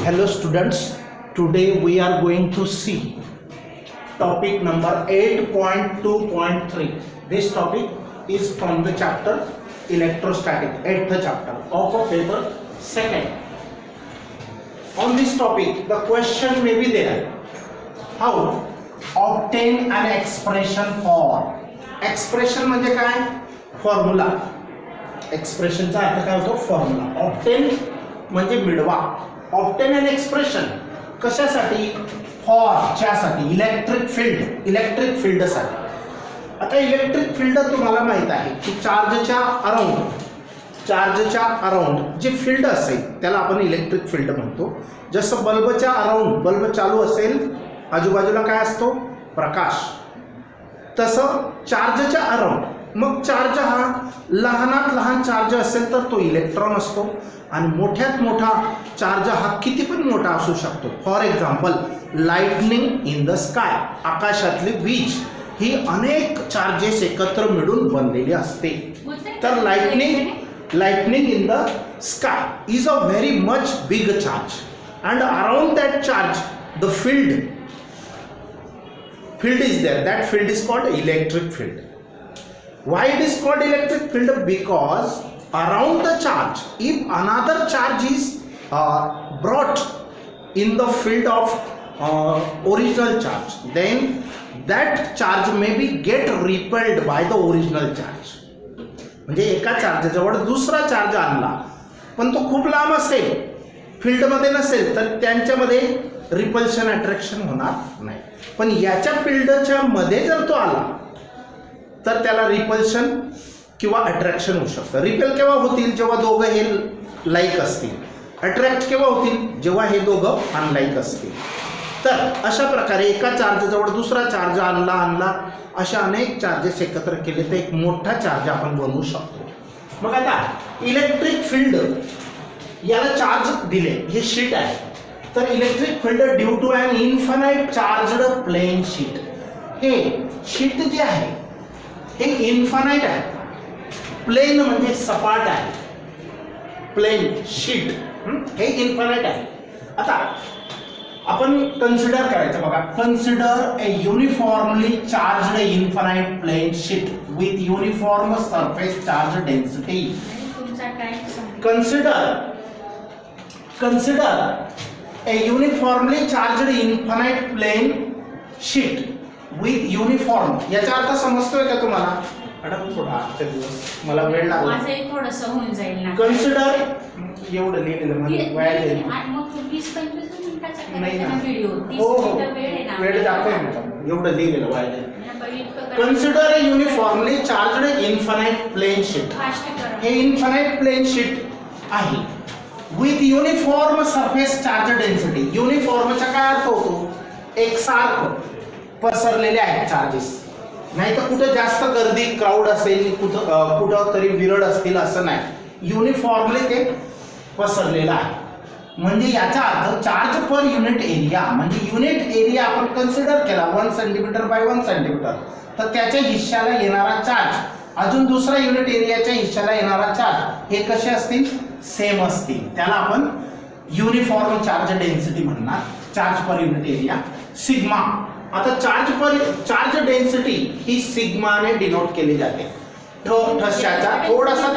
Hello students, today we are going to see topic number 8.2.3. This topic is from the chapter electrostatic, 8th chapter of a paper 2nd. On this topic the question may be there, how obtain an expression for. Expression म्हणजे काय? Formula. एक्सप्रेशनचा अर्थ काय होतो? Formula. Obtain म्हणजे मिळवा. Obtain an expression कशासाठी? For च्यासाठी, electric field साठी. आता इलेक्ट्रिक फील्ड तुम्हाला माहित आहे की चार्जच्या अराउंड जे फील्ड असेल त्याला आपण इलेक्ट्रिक फील्ड म्हणतो. जसं बल्बच्या अराउंड, बल्ब चालू असेल आजूबाजूला काय असतो? प्रकाश. तसं चार्जच्या अराउंड, मग चार्ज हा लहानात लहान चार्ज असेल तर तो इलेक्ट्रॉन असतो आणि मोठ्यात मोठा चार्ज हा किती पण मोठा असू शकतो. For example lightning in the sky, आकाशातली वीज ही अनेक चार्जेस एकत्र मिळून बनलेली असते. तर lightning in the sky is a very much big charge and around that charge the field is there. That field is called electric field. Why it is called electric field? Because around the charge, if another charge is brought in the field of original charge, then that charge may be get repelled by the original charge. म्हणजे एका charge जवळ दुसरा charge आणला पण तो खूप लांब असेल, फील्ड मध्ये नसेल, तर त्यांच्यामध्ये रिपल्शन अट्रॅक्शन होणार नाही. पण याच्या फील्डच्या मध्ये जर तो आला तर त्याला रिपल्शन किंवा अट्रॅक्शन होऊ शकतं. रिपेल केव्हा होतील? जेव्हा दोघं हे लाईक असतील. अट्रॅक्ट केव्हा होतील? जेव्हा हे दोघं अनलाईक असतील. तर अशा प्रकारे एका चार्ज जवळ दुसरा चार्ज आणला अशा अनेक चार्जेस एकत्र केले तर एक मोठा चार्ज आपण बनवू शकतो. मग आता इलेक्ट्रिक फील्ड याला चार्ज दिले, हे शीट आहे. तर electric field due to an infinite charged plane sheet. हे शीट जे आहे हे इन्फानाइट आहे. प्लेन म्हणजे सपाट आहे. प्लेन शीट हे इन्फानाइट आहे. आता आपण कन्सिडर करायचं बघा. Consider a uniformly charged infinite plane sheet with uniform surface charge density. Consider a uniformly charged infinite plane sheet with uniform. याचा अर्थ समजतोय का तुम्हाला? मॅडम थोडा आजच्या दिवस मला वेळ लागला. माझंही थोडंसं होऊन जाईल ना. कन्सिडर एवढं लिहिलेलं म्हणजे वाया जाईल. मग 20-25 मिनिटाचा नाही ना. व्हिडिओ 30 मिनिटं वेळ आहे ना. वेळ जातोय मॅडम, एवढं लिहिलेलं वाया जाईल. Consider a uniformly charged infinite plane sheet. हे इन्फानाइट प्लेन शीट आहे with uniform surface charge density. युनिफॉर्मचा काय अर्थ होतो? एकसारखं पसरलेले आहेत चार्जेस. नाही तर कुठे जास्त गर्दी क्राऊड असेल, कुठं तरी विरळ असतील असं नाही. युनिफॉर्मली ते पसरलेलं आहे. म्हणजे याचा अर्थ चार्ज पर युनिट एरिया, म्हणजे युनिट एरिया आपण कन्सिडर केला 1 सेंटीमीटर बाय 1 सेंटीमीटर, तर त्याच्या हिश्श्याला येणारा चार्ज अजून दुसरा युनिट एरियाच्या हिश्श्याला येणारा चार्ज हे कसे असतील? सेम असतील. त्याला आपण युनिफॉर्म चार्ज डेन्सिटी म्हणणार. चार्ज पर युनिट एरिया सिग्मा. आता चार्ज डेन्सिटी ही सिग्माने डिनोट केली जाते. ठस्याचा थोडासा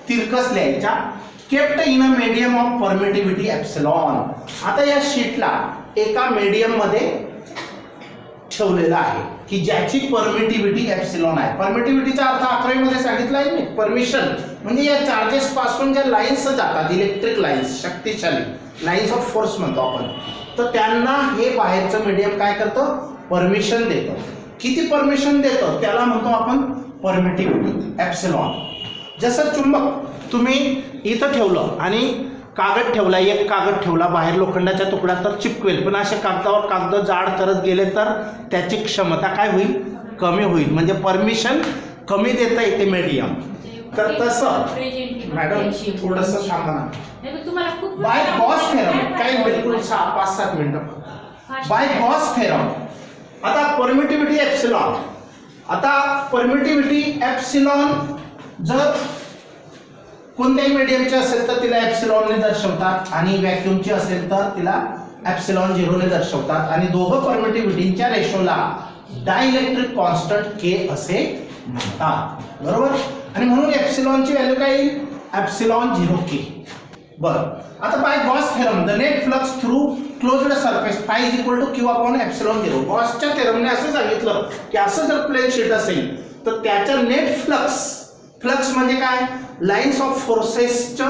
तिरकस लिहायचा. Kept in a medium of permittivity epsilon. आता या शीटला एका मीडियम मध्ये ठेवलेला आहे की ज्याची परमिटिव्हिटी एप्सिलॉन आहे. परमिटिव्हिटीचा अर्थ 11वी मध्ये सांगितला आहे मी. परमिशन म्हणजे या चार्जेस पासून ज्या लाईन्स जातात, इलेक्ट्रिक लाईन्स, शक्तिशाली लाईन्स ऑफ फोर्स म्हणतो आपण, तर त्यांना हे बाहेरचं मीडियम काय करतं? परमिशन देतं. किती परमिशन देतं त्याला म्हणतो आपण परमिटिव्हिटी एप्सिलॉन. जसं चुंबक तुम्ही इथं ठेवलं आणि कागद ठेवला, एक कागद ठेवला बाहेर लोखंडाच्या तुकडा, तर चिपकेल. पण अशा कागदावर कागद जाड करत गेले तर त्याची क्षमता काय होईल? कमी होईल. म्हणजे परमिशन कमी देता येते मीडियम. तर तसं मॅडम थोडंसं थांबा ना. बाय गॉस थेरम काही बिलकुल 5-7 मिनिटं. By Gauss theorem. आता परमिटिव्हिटी एप्सिलॉन. आता परमिटिव्हिटी एप्सिलॉन जर कोणत्याही मीडियमची असेल तर तिला एप्सिलॉनने दर्शवतात आणि व्हॅक्यूमची असेल तर तिला एप्सिलॉन 0 ने दर्शवतात आणि दोघं परमिटिव्हिटीच्या रेशोला डायइलेक्ट्रिक कॉन्स्टंट के असे म्हणतात, बरोबर. आणि म्हणून एप्सिलॉनची व्हॅल्यू काय येईल, एप्सिलॉन 0 के. बरं, आता by Gauss theorem the net flux through closed surface phi is equal to q upon epsilon 0. गॉसच्या थेरमने असं सांगितलं की असं जर प्लेन शीट असेल तर त्याच्या नेट फ्लक्स म्हणजे काय, लाईन्स ऑफ फोर्सेसच्या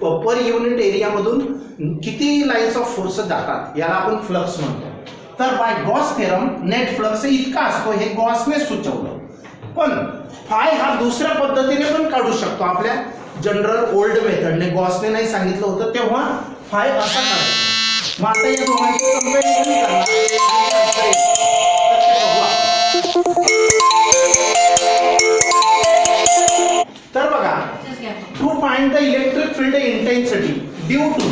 पर युनिट एरिया मधून किती लाईन्स ऑफ फोर्स जातात याला आपण फ्लक्स म्हणतो. तर by Gauss theorem net flux इतका असतो हे गॉसने सुचवलं. पण फाय हा दुसऱ्या पद्धतीने पण काढू शकतो, आपल्या जनरल ओल्ड मेथडने. गॉसने नाही सांगितलं होतं तेव्हा फाय असा काढायचा. मग आता या दोघांची कंपॅरिझन तर बघा, to find the electric field intensity due to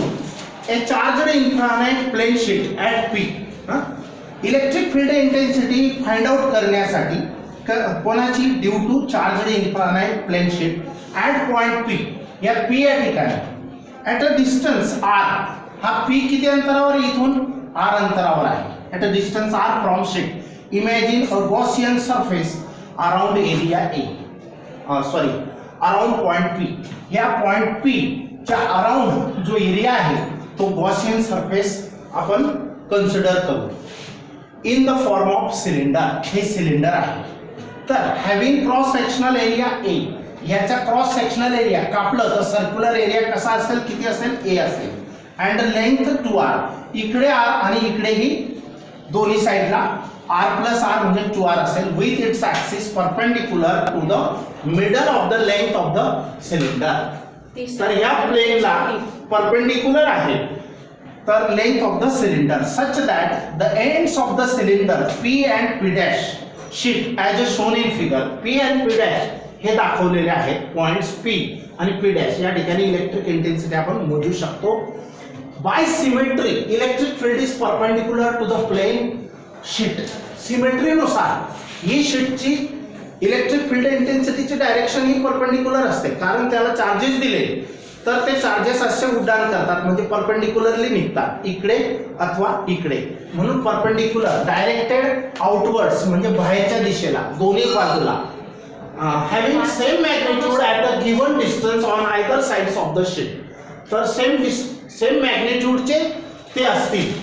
a charged infinite plane sheet at P. Electric field intensity find out करण्यासाठी कोणाची, due to charged infinite plane sheet at point P. या पी या ठिकाणी at a distance R. हा P किती अंतरावर, इथून R अंतरावर आहे. At a distance R from sheet imagine a Gaussian surface around area A, sorry around point P. या पॉइंट पी च्या अराउंड जो एरिया आहे तो गॉसियन सरफेस आपण कन्सिडर करू in the form of cylinder. हे सिलेंडर आहे. तर having cross sectional area A, याचा क्रॉस सेक्शनल एरिया कापलं तर सर्क्युलर एरिया कसा असेल, किती असेल, ए असेल. अँड लेंथ 2r, इकडे r आणि इकडेही दोन्ही साइडला r प्लस r म्हणजे 2r असेल. With its axis perpendicular to the middle of the length of the cylinder. तर या प्लेनला परपेंडिक्युलर आहे तर length of the cylinder such that the ends of the cylinder P and P dash sheet as a shown in figure. P and P dash हे दाखवलेले आहेत points P आणि P dash. या ठिकाणी इलेक्ट्रिक इंटेन्सिटी आपण मोजू शकतो. By symmetry electric field is perpendicular to the plane sheet. सिमेट्रीनुसार ही शीटची इलेक्ट्रिक फील्ड इंटेन्सिटीची डायरेक्शन ही परपेंडिक्युलर असते, कारण त्याला चार्जेस दिले तर ते चार्जेस असे उड्डाण करतात म्हणजे परपेंडिक्युलरली निघतात, इकडे अथवा इकडे. म्हणून परपेंडिक्युलर डायरेक्टेड आउटवर्ड्स म्हणजे बाहेरच्या दिशेला दोन्ही बाजूला. Having same magnitude at a given distance on either sides of the sheet. तर सेम मॅग्निट्यूडचे ते असतील.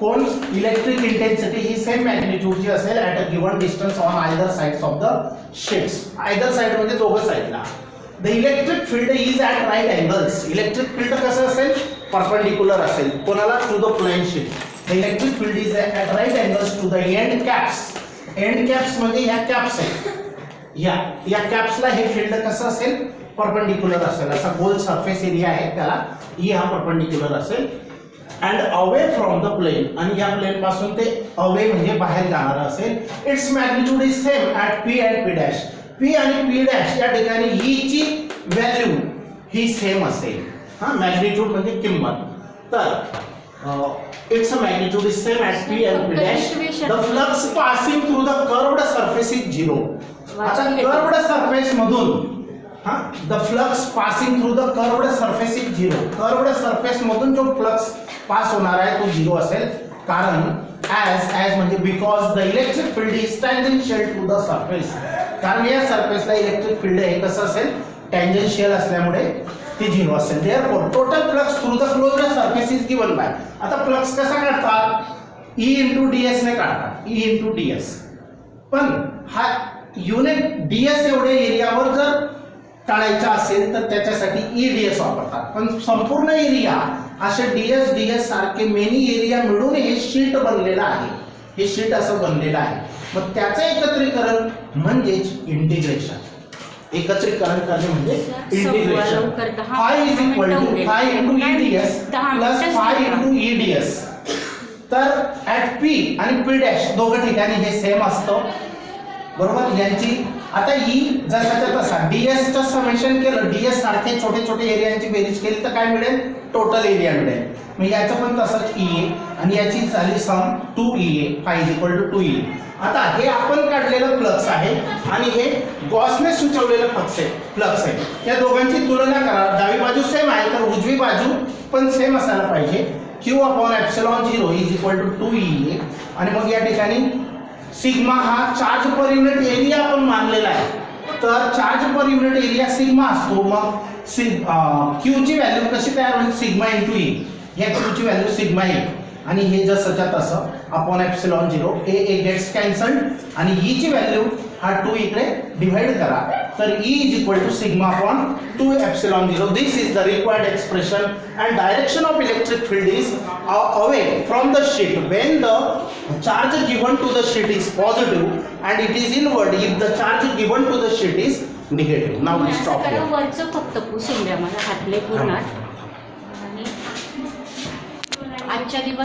कोण, इलेक्ट्रिक इंटेन्सिटी ही सेम मॅग्निट्यूडची असेल at a given distance on either sides of the sheets. Either side म्हणजे दोघं साइडला. The electric field is at right angles. Electric field कसं असेल, परपेंडिक्युलर असेल कोणाला, to the plane sheet. The electric field is at right angles to the end caps. End caps म्हणजे ह्या caps आहेत, या कॅप्सला हे फील्ड कसं असेल, परपेंडिक्युलर असेल. असा गोल सरफेस एरिया आहे त्याला ही हा परपेंडिक्युलर असेल. And away from the plane, आणि या प्लेन पासून ते अवे म्हणजे बाहेर जाणार असेल. It's magnitude is same at P and P dash. P आणि पी डॅश या ठिकाणी ही ची व्हॅल्यू ही सेम असेल. मॅग्निट्यूड म्हणजे किंमत. तर it's magnitude is same at P and P dash. The flux passing through the curved surface is 0. आता curved surface मधून the flux passing through the curved surface is 0. Curved surface मधून जो flux pass होणार आहे तो 0 असेल, कारण as म्हणजे because the electric field is tangential to the surface. कारण या सरफेसला इलेक्ट्रिक फील्ड हे कसं असेल, टँजेन्शियल असल्यामुळे ते 0 असेल. Therefore total flux through the closed surface is given by. आता फ्लक्स कसा काढतात, E इंटू ds ने काढतात, E इंटू ds. पण हा युनिट ds एवढे एरियावर जर काढायचा असेल तर त्याच्यासाठी EDS वापरतात. पण संपूर्ण एरिया असे ds सारखे मेनी एरिया मिळून हे शीट बनलेलं आहे. हे शीट असं बनलेलं आहे. मग त्याचं एकत्रीकरण म्हणजेच इंटिग्रेशन. एकत्रीकरण करणे म्हणजे integration. Phi is equal to phi into EDS plus phi into EDS. तर ॲट पी आणि पी डॅश दोघं ठिकाणी हे सेम असतं, बरोबर. यांची आता ई जसाच्या तसा ds चं समेशन केलं, ds सारखे छोटे छोटे एरियांची बेरीज केली तर काय मिळेल, टोटल एरिया मिळेल. मग याचं पण तसंच EA आणि याची झाली सम 2EA, phi = 2EA. आता हे आपण काढलेलं फ्लक्स आहे आणि हे गॉसने सुचवलेलं फ्लक्स आहे. या दोघांची तुलना करा. डावी बाजू सेम आहे तर उजवी बाजू पण सेम असायला पाहिजे. Q/ε0 = 2EA आणि मग या ठिकाणी सिग्मा हा चार्ज पर युनिट एरिया आपण मानलेला आहे, तर चार्ज पर युनिट एरिया सिग्मा असतो. मग Q ची व्हॅल्यू कशी तयार होईल, सिग्मा × E. या Q ची व्हॅल्यू सिग्मा आहे आणि हे जसंच्या तसं /ε0 ए गेट्स कॅन्सल्ड आणि E ची व्हॅल्यू हा 2 इकडे डिवाइड करा, तर E = σ/2ε0. This is the required expression and direction of electric field is away from the sheet when the charge given to the sheet is positive and it is inward if the charge given to the sheet is negative. Now we stop here. वरचं फक्त पुसून द्या मला हातले पूर्ण आणि आजच्या दिवस